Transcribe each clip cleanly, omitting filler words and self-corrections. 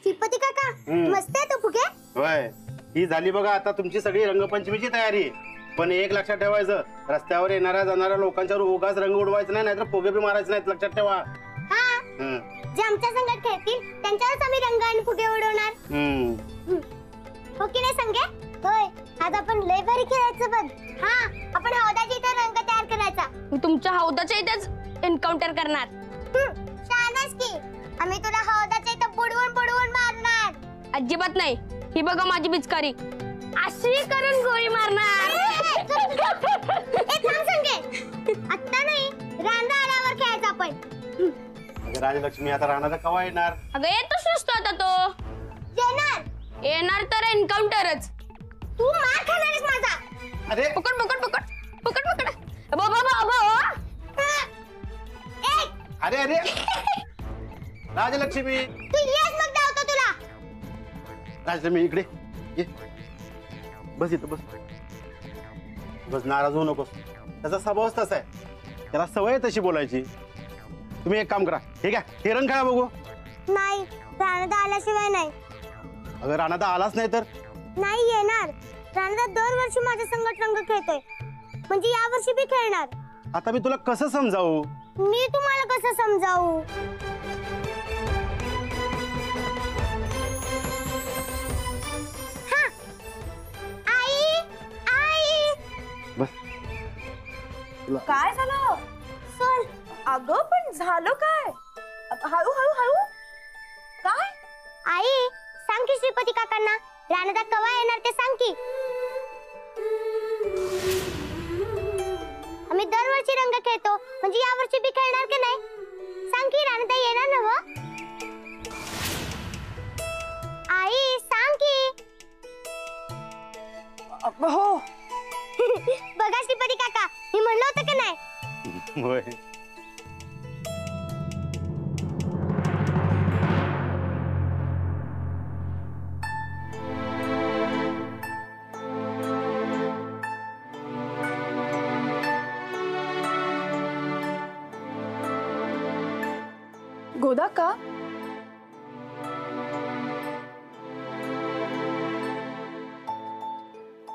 श्रीपती काका मस्त आहे तो फुगे. होय, ही झाली बघा आता तुमची सगळी रंगपंचमीची तयारी. पण एक लक्षात ठेवायचं, रस्त्यावर येणाऱ्या जाणाऱ्या लोकांच्यावर उगाच रंग उडवायचं नाही, नाहीतर फुगे बी मारायचे नाहीत. लक्षात ठेवा. हा, जे आमच्या संगत खेळतील त्यांच्यावरच आम्ही रंग आणि फुगे उडवणार. हो की नाही संगे? होय, आज आपण लय भारी खेळायचं बघ. हा, आपण हौदाच्या इथे रंग तयार करायचा. तुमच्या हौदाच्या इथेच एन्काउंटर करणार. छानच की, आम्ही तुला हौदाच्या इथे बुडवून बुडवून मारणार. अजिबात नाही. ही बघा माझी पिचकारी, अशी करून गोळी मारणार. आता नाही, रांधा आल्यावर खेळायचं आपण. राजलक्ष्मी आता राहणार कवा येणार? अगं येतच नसतो आता तो. येणार तर एन्काउंटरच. तू मार खाणारच माझा. अरे पकड पकड पकड पकड पकड. बाबा अरे अरे राजलक्ष्मी, तू येस मग धावतो तुला. राजलक्ष्मी इकडे ये. बस इथं बस. बस, नाराज होऊ नकोस. त्याचा स्वभावच तसा आहे, त्याला सवय तशी बोलायची. तुम्ही एक काम करा, ठीक आहे, हे रंग खेळा बघू. नाही, राणा आल्याशिवाय नाही. अगर राणा आलाच नाही तर? नाही येणार. राणा दरवर्षी माझ्या संगत रंग खेळतोय, म्हणजे या वर्षी बी खेळणार. आता मी तुला कसं समजावू? मी तुम्हाला कसं समजावू? हा, आई आई. बस. काय झालं? चल. अगं पण झालं काय? हळू हळू हळू. काय? आई सांग की श्रीपती काकांना राणा कवा येणार ते सांग की. आम्ही दरवर्षी रंग खेळतो, म्हणजे या वर्षी बी खेळणार की नाही? सांग की राणा येणार ना व? आई सांग की. हो. बघा श्रीपती काका, मी म्हणलं होतं की नाही? होय. गोदा का?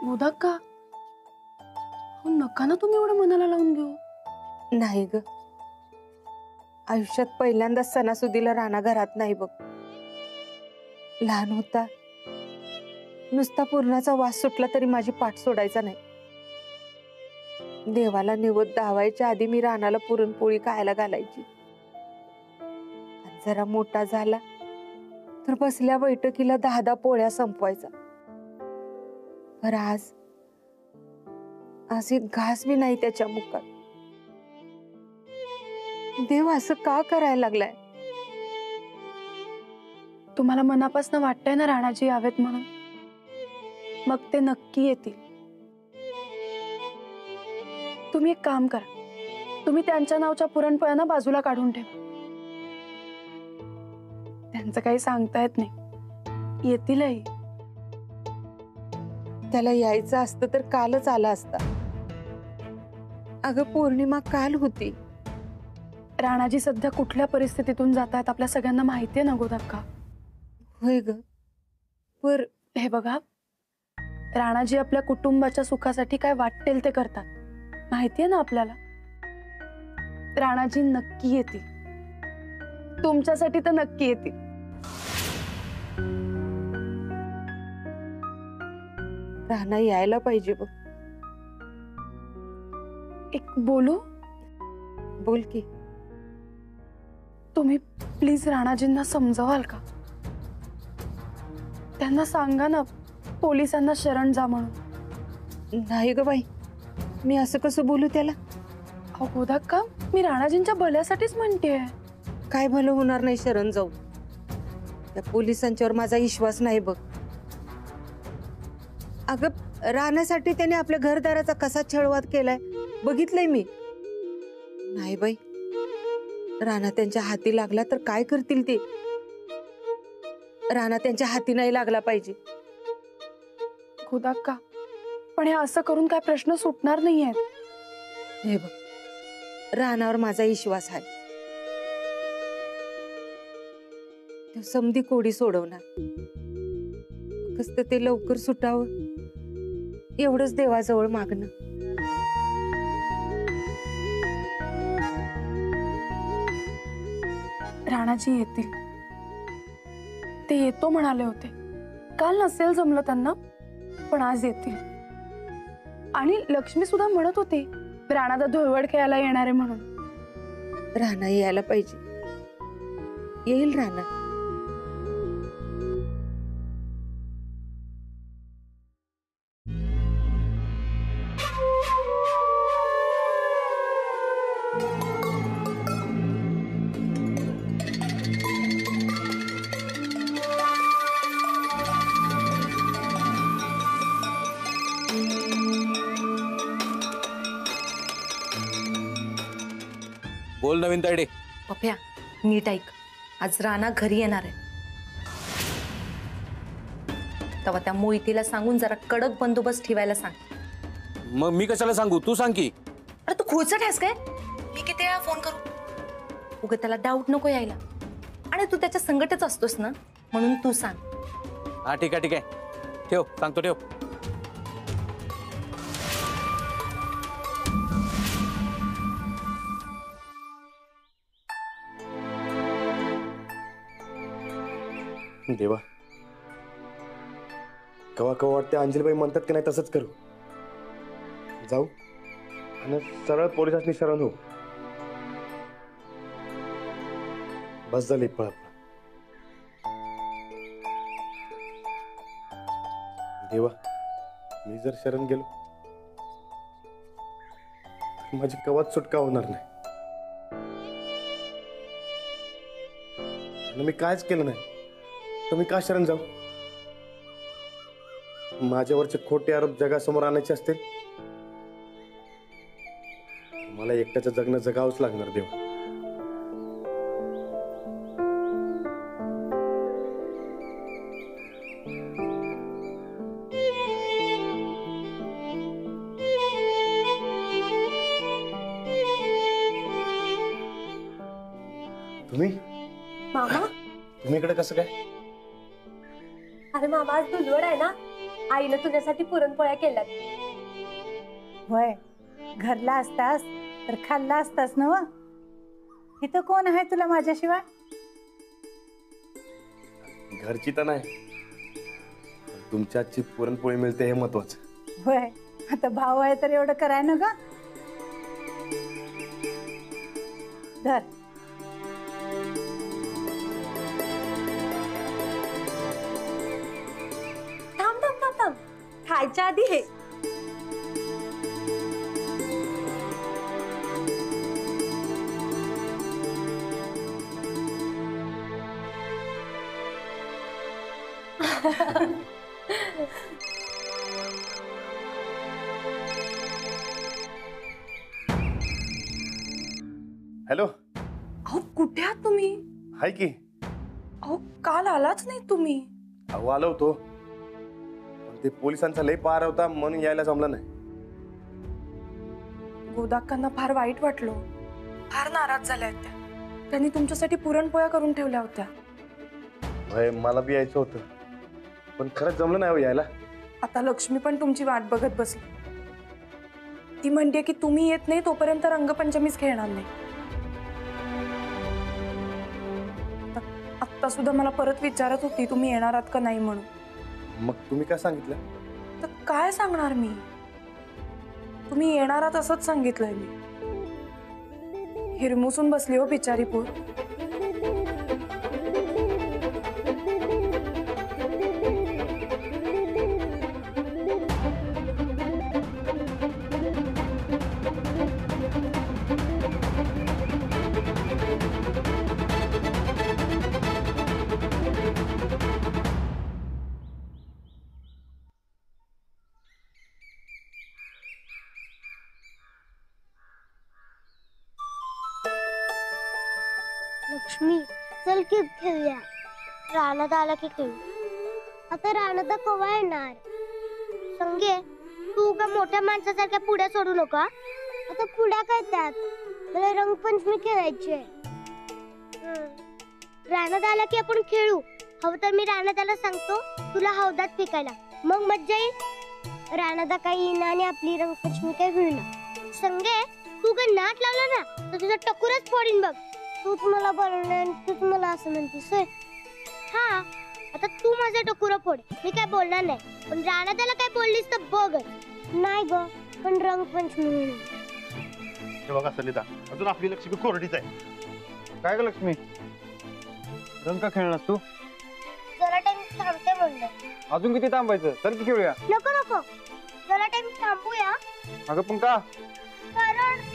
गोदा का? हो नका ना तुम्ही एवढं मनाला लावून घेऊ. नाही ग, आयुष्यात पहिल्यांदा सणासुदीला राणा घरात नाही बघ. लहान होता, नुसता पुरणाचा वास सुटला तरी माझी पाठ सोडायचा नाही. देवाला निवद दावायच्या आधी मी राणाला पुरणपोळी खायला घालायची. जरा मोठा झाला तर बसल्या बैठकीला 10 पोळ्या संपवायचा. पर आज एक घास बी नाही त्याच्या मुखात. देव असं का करायला लागलाय? तुम्हाला मनापासून वाटतंय ना राणाजी यावेत म्हणून, मग ते नक्की येतील. तुम्ही एक काम करा, तुम्ही त्यांच्या नावच्या पुरणपोळ्यांना बाजूला काढून ठेवा. त्यांचं काही सांगता येत नाही, येतीलही. त्याला यायचं असतं तर कालच आला असता. अगं पौर्णिमा काल होती. राणाजी सध्या कुठल्या परिस्थितीतून जात आहेत आपल्या सगळ्यांना माहितीये ना गोदाक्का. होय ग, पर हे बघा, राणाजी आपल्या कुटुंबाच्या सुखासाठी काय वाटेल ते करतात, माहितीये ना आपल्याला. राणाजी नक्की येतील, तुमच्यासाठी तर नक्की येतील. राणा यायला पाहिजे बघ. एक बोलू? बोल की. तुम्ही प्लीज राणाजींना समजावाल का? त्यांना सांगा ना पोलिसांना शरण जा म्हणून. नाही ग बाई, मी असं कसं बोलू त्याला? अहो गोदाक्का, मी राणाजींच्या भल्यासाठीच म्हणतेय. काय भलं होणार नाही शरण जाऊ. त्या पोलिसांच्यावर माझा विश्वास नाही बघ. अगं राहण्यासाठी त्याने आपल्या घरदाराचा कसा छळवाद केलाय बघितलंय मी. नाही बाई, राणा त्यांच्या हाती लागला तर काय करतील ते? राणा त्यांच्या हाती नाही लागला पाहिजे. गोदाक्का, पण हे असं करून काय प्रश्न सुटणार नाहीयेत. हे बघ, राणावर माझा विश्वास आहे. तो समधी कोडी सोडवणार. कसं ते लवकर सुटावं एवढंच देवाजवळ मागणं. राणाजी येतील. ते येतो म्हणाले होते. काल नसेल जमलं त्यांना, पण आज येतील. आणि लक्ष्मी सुद्धा म्हणत होती राणादा धुळवड खेळायला येणार आहे म्हणून. राणा यायला पाहिजे. येईल राणा. बोल नवीन तायडे. पप्या नीट ऐक. आज राणा घरी येणार आहे. तेव्हा त्या मोहितीला सांगून जरा कडक बंदोबस्त ठेवायला सांग. मग मी कशाला सांगू, तू सांग की. अरे तू खोलचा ठेस काय? मी किती वेळा फोन करू? उगा त्याला डाऊट नको यायला. आणि तू त्याच्या संगतच असतोस ना, म्हणून तू सांग. हा ठीक आहे ठीक आहे, ठेव, सांगतो, ठेव. देवा, कवा कवा वाटते अंजलीबाई म्हणतात की नाही तसंच करू. जाऊ आणि सरळ पोलिसांनी शरण हो. बस झाली पळा. देवा, मी जर शरण गेलो तर माझी कवाच सुटका होणार नाही. आणि मी कायच केलं नाही तर मी का शरण जाऊ? माझ्यावरचे खोटे आरोप जगासमोर आणायचे असतील मला एकट्याचं जगणं जगावंच लागणार. देवा, तुम्ही मामा, तुम्ही इकडे कसं काय? अरे मामा, आज धुलवड आहे ना, आईनं तुझ्यासाठी पुरणपोळ्या केल्यात. होय, घरला असतास तर खाल्ला असतास ना. इथं कोण आहे तुला माझ्याशिवाय? घरची तर नाही, तुमच्या हातची पुरणपोळी मिळते हे महत्वाचं. होय, आता भाऊ आहे तर एवढं कराय ना ग. धर. थांब थांब थांब थांब, खायच्या आधी हे. हॅलो. अहो कुठे आहात तुम्ही? हाय की. अहो काल आलाच नाही तुम्ही. अहो आलो होतो, पण ते पोलिसांचा लय पार होता म्हणून यायला जमलं नाही. गोदाक्कांना फार वाईट वाटलं. फार नाराज झाल्या त्या. त्यांनी तुमच्यासाठी पुरणपोळ्या करून ठेवल्या होत्या. भय मला बी यायचं होतं, पण खरंच जमलं नाही हो यायला. आता लक्ष्मी पण तुमची वाट बघत बसली. ती म्हणते की तुम्ही येत नाही तोपर्यंत रंगपंचमीच खेळणार नाही. आत्ता सुद्धा मला परत विचारत होती तुम्ही येणार आहात का नाही म्हणून. मग तुम्ही काय सांगितलं? तर काय सांगणार मी? तुम्ही येणार आहात असंच सांगितलंय मी. हिरमुसून बसली हो बिचारी पोर. लक्ष्मी, चल की खेळूया. रानात आला की खेळू. आता रानात कवा येणार? संगे, तू का मोठ्या माणसासारख्या पुड्या सोडू नका. आता पुड्या काय त्यात? मला रंगपंचमी खेळायची आहे. रानात आला की आपण खेळू. हवं तर मी रानादाला सांगतो तुला हौदात फेकायला, मग मज्जा येईल. रानादा काही येईना आणि आपली रंगपंचमी काही होईना. संगे तू काय नाट लावला ना तर तुझा टकुरच फोडीन बघ. तूच मला बोलणार, तूच मला असं म्हणतीस. हा, आता तू माझा टकुरा फोड, मी काय बोलणार नाही. पण रानादाला काय बोललीस तर बघ. नाही ग, पण रंगपंचमी होईल. हे बघा सलिता, अजून आपली लक्ष्मी कोरडीच आहे. काय ग लक्ष्मी, रंग का खेळणार तू? जरा टाइम थांबते म्हणलं. अजून किती थांबायचं? चल की खेळूया. नको नको, जरा टाइम थांबूया. अगं पण का? कारण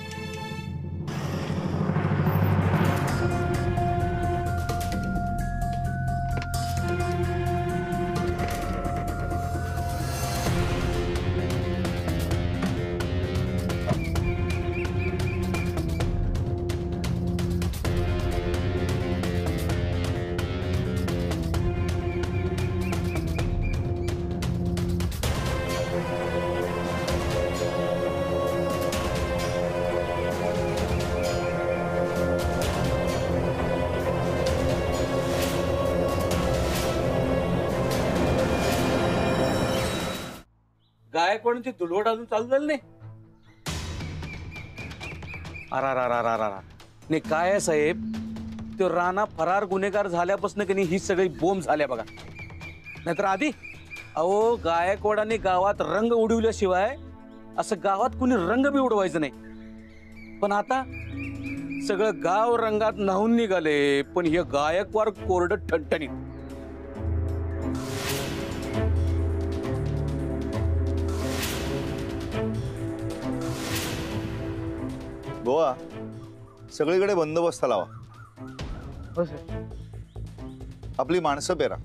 गायकवाडांची दुलवट अजून चालू झाली नाही. अरा नाही काय आहे साहेब, तो राणा फरार गुन्हेगार झाल्यापासून की नाही ही सगळी बोंब झाल्या बघा. नाहीतर आधी अहो गायकवाडांनी गावात रंग उडविल्याशिवाय असं गावात कुणी रंग बी उडवायचं नाही. पण आता सगळं गाव रंगात न्हाऊन निघाले, पण हे गायकवाड कोरड ठणठणीत. गोवा सगळीकडे बंदोबस्त लावा. हो सर. आपली माणसं पेरा.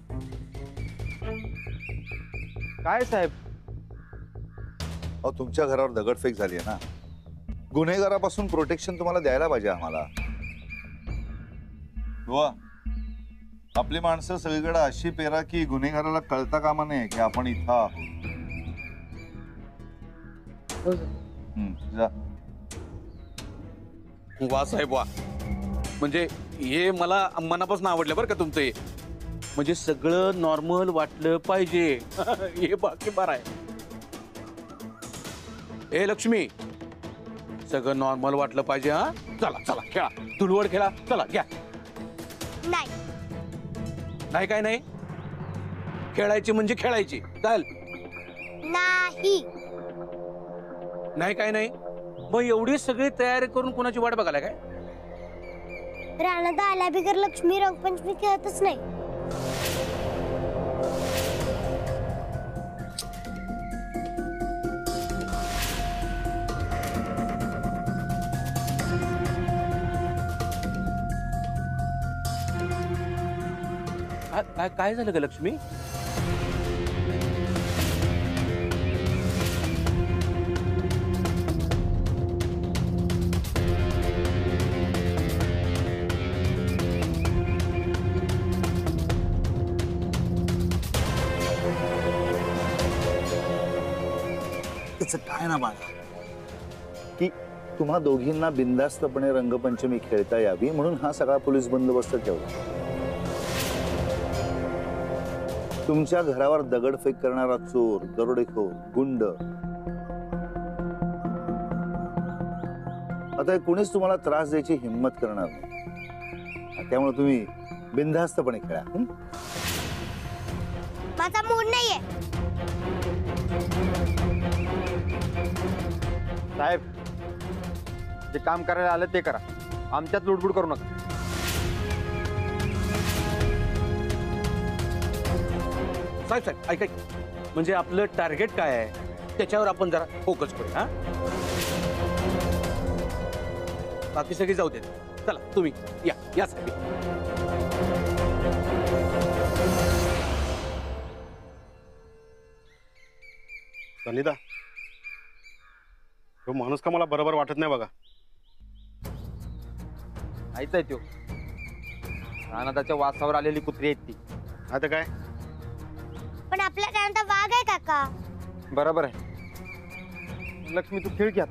काय साहेब? अहो तुमच्या घरावर दगडफेक झाली आहे ना, गुन्हेगारापासून प्रोटेक्शन तुम्हाला द्यायला पाहिजे आम्हाला. गोवा आपली माणसं सगळीकडे अशी पेरा की गुन्हेगाराला कळता कामा नये की आपण इथं आहोत. हो सर. जा. वा साहेब वा, म्हणजे हे मला मनापासून आवडलं बरं का तुमचं हे. म्हणजे सगळं नॉर्मल वाटलं पाहिजे. हे बाकी बरं आहे. ए लक्ष्मी, सगळं नॉर्मल वाटलं पाहिजे. हा चला चला खेळा, धुलवड खेळा. चला घ्या. नाही काय नाही, खेळायची म्हणजे खेळायची. चाल. नाही नाही काय नाही. मग एवढी सगळी तयारी करून कोणाची वाट बघायला काय? राणादा आल्या बिगर लक्ष्मी रंगपंचमी खेळतच नाही. काय झालं ग लक्ष्मी? काय ना बाळा, की तुम्हा दोघींना बिनधास्तपणे रंगपंचमी खेळता यावी म्हणून हा सगळा पोलीस बंदोबस्त ठेवला. तुमच्या घरावर दगडफेक करणारा चोर, दरोडेखोर, गुंड, आता कुणीच तुम्हाला त्रास द्यायची हिंमत करणार नाही. त्यामुळे तुम्ही बिनधास्तपणे खेळा. माझा मूड नाहीये. साहेब, जे काम करायला आलं ते करा, आमच्यात लुडबुड करू नका. साहेब साहेब ऐका, म्हणजे आपलं टार्गेट काय आहे त्याच्यावर आपण जरा फोकस करूया. बाकी सगळी जाऊ देत. चला तुम्ही या या साहेब. सनिता, तो माणूस का मला बरोबर वाटत नाही बघा. आईच आहे तो. रानादाच्या वासावर आलेली कुत्री आहेत ती. आता काय? पण आपल्या रानात वाघ आहे काका. बरोबर आहे. लक्ष्मी तू खेळ घ्या.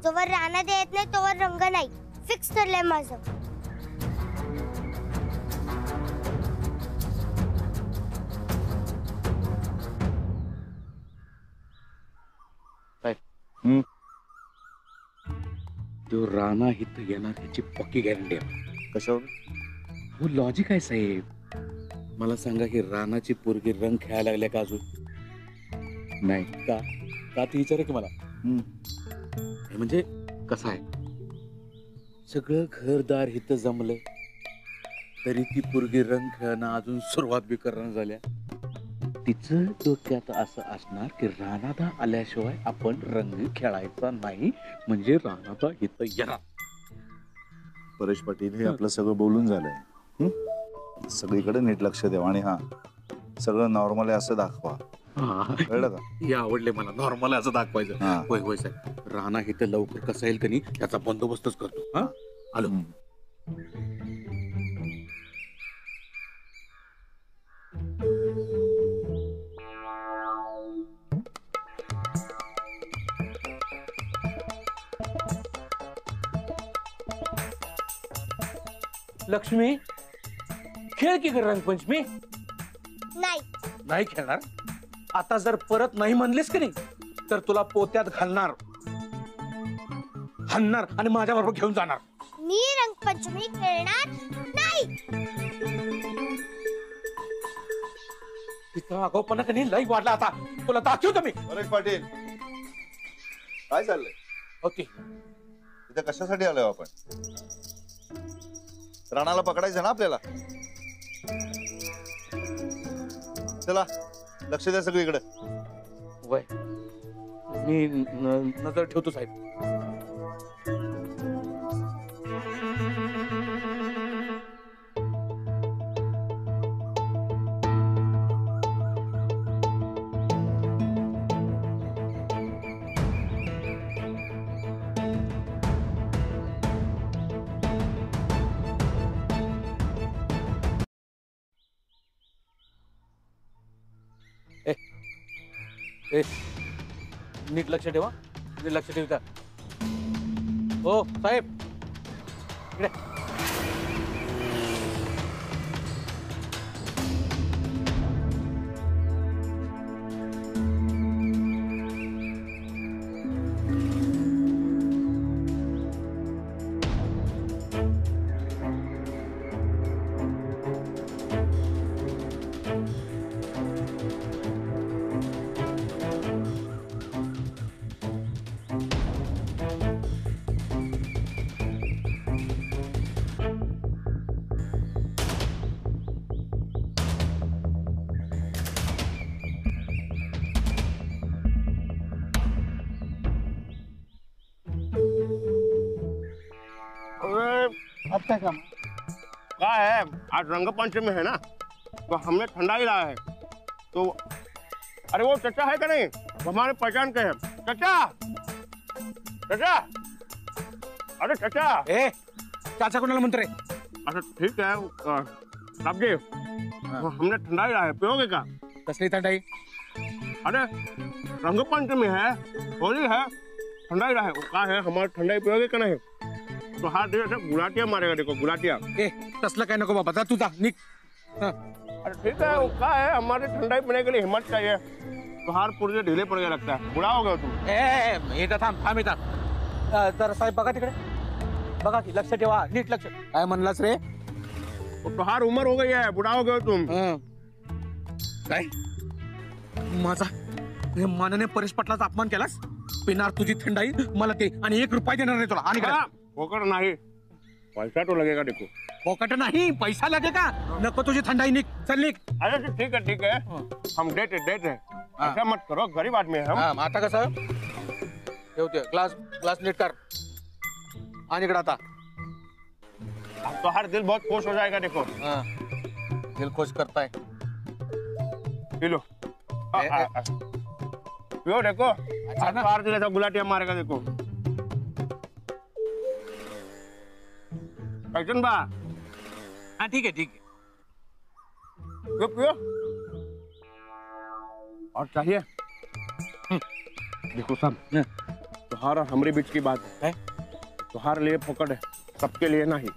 जोवर रानात येत नाही तोवर रंग नाही. फिक्स ठरलंय माझं. तो राणा इथं येणार ह्याची पक्की गॅरंटी आहे. कशावर? हो लॉजिक आहे साहेब. मला सांगा की रानाची पोरगी रंग खेळायला लागल्या का अजून नाही का? का ती विचार की मला हे म्हणजे कसं आहे, सगळं घरदार इथं जमलं तरी ती पोरगी रंग खेळणं अजून सुरुवात बी करणं झाल्या. तिचं डोक्यात असं असणार की राणादा आल्याशिवाय आपण रंग खेळायचा नाही, म्हणजे राणादा इथं येणार. परेश पाटील, हे आपलं सगळं बोलून झालंय. सगळीकडे नीट लक्ष द्यावं आणि हा सगळं नॉर्मल आहे असं दाखवा. कळलं का? हे आवडले मला, नॉर्मल असं दाखवायचं. होय होय साहेब, राणा इथं लवकर कसा येईल का नाही त्याचा बंदोबस्तच करतो. हा आलो. लक्ष्मी, खेळ की रंगपंचमी? नाही नाही खेळणार. आता जर परत नाही म्हणलीस की नाही तर तुला पोत्यात घालणार, हाणणार आणि माझ्या बरोबर घेऊन जाणार. मी रंगपंचमी खेळणार नाही. तिथं आगाऊपणा का नाही लई वाढला. आता तुला दाखवतो मी. परेश पाटील, काय चाललंय? ओके, इथे कशासाठी आलोय आपण? राणाला पकडायचं ना आपल्याला. चला लक्ष द्या सगळीकडे. वय मी नजर ठेवतो साहेब. नीट लक्ष ठेवा, नीट लक्ष ठेवता. हो साहेब इकडे. अच्छा क्या है, आज रंगपंचमी है ना, तो हमने ठंडा ही लाया है. तो अरे वो चचा है कि नहीं, वो हमारे पहचान के हैं. चचा, चचा, अरे चचा. ए चाचा कोणाला म्हणतो रे? अच्छा ठीक है साहब जी, हमने ठंडा ही लाया है, पियोगे क्या? कसली थंडाई? अरे रंगपंचमी है, होली है, ठंडा ही लाया है. क्या है, हमारे ठंडा ही पियोगे क्या नहीं? तो हाथ देखो, गुलाटिया मारेगा, देखो गुलाटिया. ए तसलं काय नको बाबा, जा तू जा निघ. अरे ठीक है, वो क्या है, हमारे ठंडाई पीने के लिए हिम्मत चाहिए. तो हार पुर्जे ढीले पड़ गया लगता है. बुढ़ा हो गया तुम. ए इथं थांब इथं. जरा साहेब बघा तिकडे, बघा की, लक्ष ठेवा, नीट लक्ष. काय म्हणलास रे? तो हार उम्र हो गई है, बुढ़ा हो गए तुम. काय माझा मानाने परेश पाटलाचा अपमान केलास? पिणार तुझी थंडाई, मला ते आणि 1 रुपया देणार नाही तुला. आणि फोकट नहीं, पैसा तो लगेगा. देखो फोकट नहीं, पैसा लगेगा. नको तुझी थंडाई, निघ, चल निघ. अरे ठीक है, हम डेट है, ऐसा मत करो, गरीब आदमी है हम. आता कसं ठेवते, ग्लास नीट कर. आणि इकडे आता तो हर दिल बहुत खुश हो जाएगा. देखो दिल खुश करताय. पी लो, पियो. देखो हार दिल ऐसा गुलाटिया मारेगा. देखो कैसन बा? हाँ ठीक है. पियो पियो. और चाहिए? देखो साहब, तुम्हारा हमारे बीच की बात है. तुम्हारे लिए फोकट है, सबके लिए नहीं.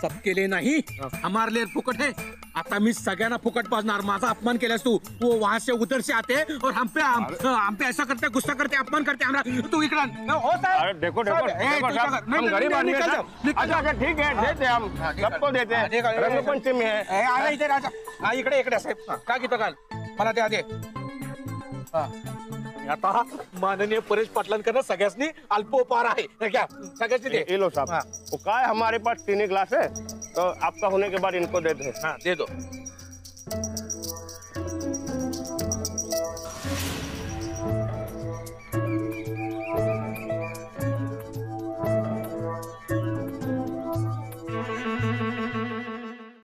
सबके लिए नहीं, हमारे लिए फुकट है. आता मी सगळ्यांना फुकट पाजणार. माझा अपमान केलास तू. वो वहां से उधर से आते और हम पे ऐसा करते, गुस्सा करते, अपमान करते हमरा. तू इकडे अरे देखो देखो हम गरीब आदमी हैं. अच्छा अच्छा ठीक है, देते हम सबको देते हैं. रंगपंचमी है. इथे राजा. हा इकडे इकडे साहेब. का घेतो काल मला द्या दे. आता माननीय परेश पाटलांकडे सगळ्यांनी अल्पोपहार आहे. क्या सगळ्यांनी दे. ये लो साहब. वो क्या है, हमारे पास 3 ग्लास है, तो आपका होने के बाद इनको देते हैं. हाँ दे दो.